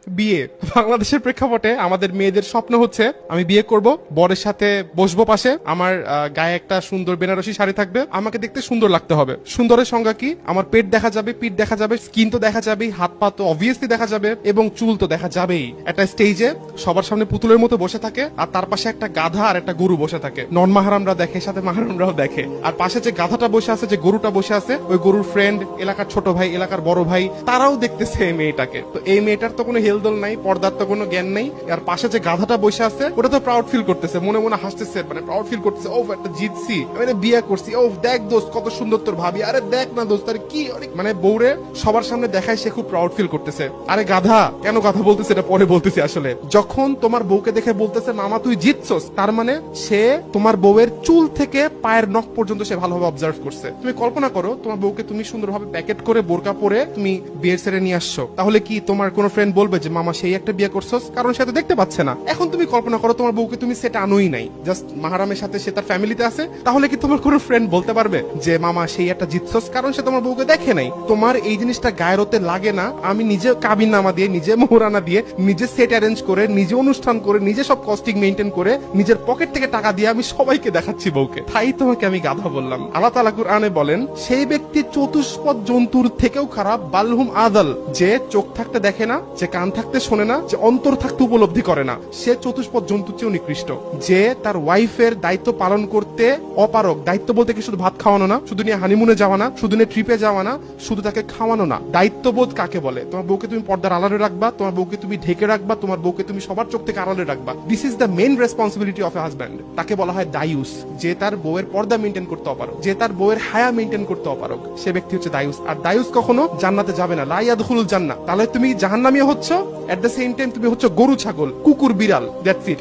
বিয়ে। বাংলাদেশের প্রেক্ষাপটে আমাদের মেয়েদের স্বপ্ন হচ্ছে আমি বিয়ে করব, বরের সাথে বসবো পাশে, আমার গায়ে একটা সুন্দর বেনারসি শাড়ি থাকবে, আমাকে দেখতে সুন্দর লাগতে হবে। সুন্দরের সংজ্ঞা কি? আমার পেট দেখা যাবে, পিঠ দেখা যাবে, স্কিন তো দেখা যাবেই, হাত পা তো অবভিয়াসলি দেখা যাবে, এবং চুল তো দেখা যাবেই। একটা স্টেজে সবার সামনে পুতুলের মতো বসে থাকে, আর তার পাশে একটা গাধা আর একটা গরু বসে থাকে। নন মাহারামরা দেখে, সাথে মাহারামরাও দেখে। আর পাশে যে গাধাটা বসে আছে, যে গরুটা বসে আছে, ওই গরুর ফ্রেন্ড, এলাকার ছোট ভাই, এলাকার বড় ভাই, তারাও দেখতেছে এই মেয়েটাকে। তো এই মেয়েটার তো কোনো হেলদোল নাই, পর্দার তো কোনো জ্ঞান নাই। আর পাশে যে গাধাটা বসে আছে, ওটা তো প্রাউড ফিল করতেছে, মনে মনে হাসতেছে, মানে প্রাউড ফিল করতেছে, ও একটা জিতছি, আমি বিয়ে করছি, ও দেখ দোস্ত কত সুন্দর তোর ভাবি, আরে দেখ না দোস্ত, আরে কি অনেক, মানে বউরে সবার সামনে দেখায় সে খুব প্রাউড ফিল করতেছে। আরে গাধা, কেন কথা বলতেছে এটা পরে বলতেছি। আসলে যখন তোমার বউকে দেখে বলতেছে মামা তুই জিতছস, তার মানে সে তোমার বউয়ের চুল থেকে পায়ের নখ পর্যন্ত সে ভালোভাবে অবজার্ভ করছে। তুমি কল্পনা করো, তোমার বউকে তুমি সুন্দরভাবে প্যাকেট করে বোরকা পরে তুমি বিয়ের সেরে নিয়ে আসছো, তাহলে কি তোমার কোনো ফ্রেন্ড বলবে যে মামা সেই একটা বিয়ে করছস? কারণ সে তো দেখতে পাচ্ছে না। এখন তুমি কল্পনা করো তোমার বউকে তুমি সেটা আনোই নাই, জাস্ট মাহারামের সাথে সে তার ফ্যামিলিতে আছে, তাহলে কি তোমার কোনো ফ্রেন্ড বলতে পারবে যে মামা সেই একটা জিতছস? কারণ সে তোমার বউকে দেখে নাই। তোমার এই জিনিসটা গায়ের হতে লাগে না, আমি নিজে কাবিন নামা দিয়ে, নিজে মোহরানা দিয়ে, নিজে সেট অ্যারেঞ্জ করে, নিজে অনুষ্ঠান করে, নিজে সব কস্টিং মেনটেন করে, নিজের পকেট থেকে টাকা দিয়ে আমি সবাইকে দেখাচ্ছি বউকে, তাই তোমাকে আমি গাধা বললাম। আল্লাহ তাআলা কুরআনে বলেন সেই ব্যক্তি চতুষ্পদ জন্তুর থেকেও খারাপ, বালহুম আদাল, যে চোখ থাকতে দেখে না, যে কান থাকতে শোনে না, যে অন্তর থাকতে উপলব্ধি করে না, সে চতুষ্পদ জন্তুর চেয়েও নিকৃষ্ট। যে তার ওয়াইফের দায়িত্ব পালন করতে অপারক, দায়িত্ব বলতে কি শুধু ভাত খাওয়ানো না, শুধু নিয়ে হানিমুনে যাওয়া না, শুধু নিয়ে ট্রিপে যাওয়া না, শুধু তাকে খাওয়ানো না। দায়িত্ববোধ কাকে বলে? তোমার বউকে তুমি পর্দার আড়ালে রাখবা, তোমার বউকে তুমি ঢেকে রাখবা, তোমার বউকে তুমি সবার চোখ থেকে আড়ালে রাখবা। This is the main responsibility of A husband. তাকে বলা হয় দায়ুস, যে তার বউয়ের পর্দা মেনটেন করতে অপারক, যে তার বউয়ের হায়া মেনটেন করতে অপারক, সে ব্যক্তি হচ্ছে দায়ুস। আর দায়ুস কখনো জান্নাতে যাবে না, লা ইয়াদখুলুল জান্নাহ। তাহলে তুমি জাহান্নামী হচ্ছ, এট দ্য সেম টাইম তুমি হচ্ছে গরু ছাগল, কুকুর বিড়াল, দ্যাটস ইট।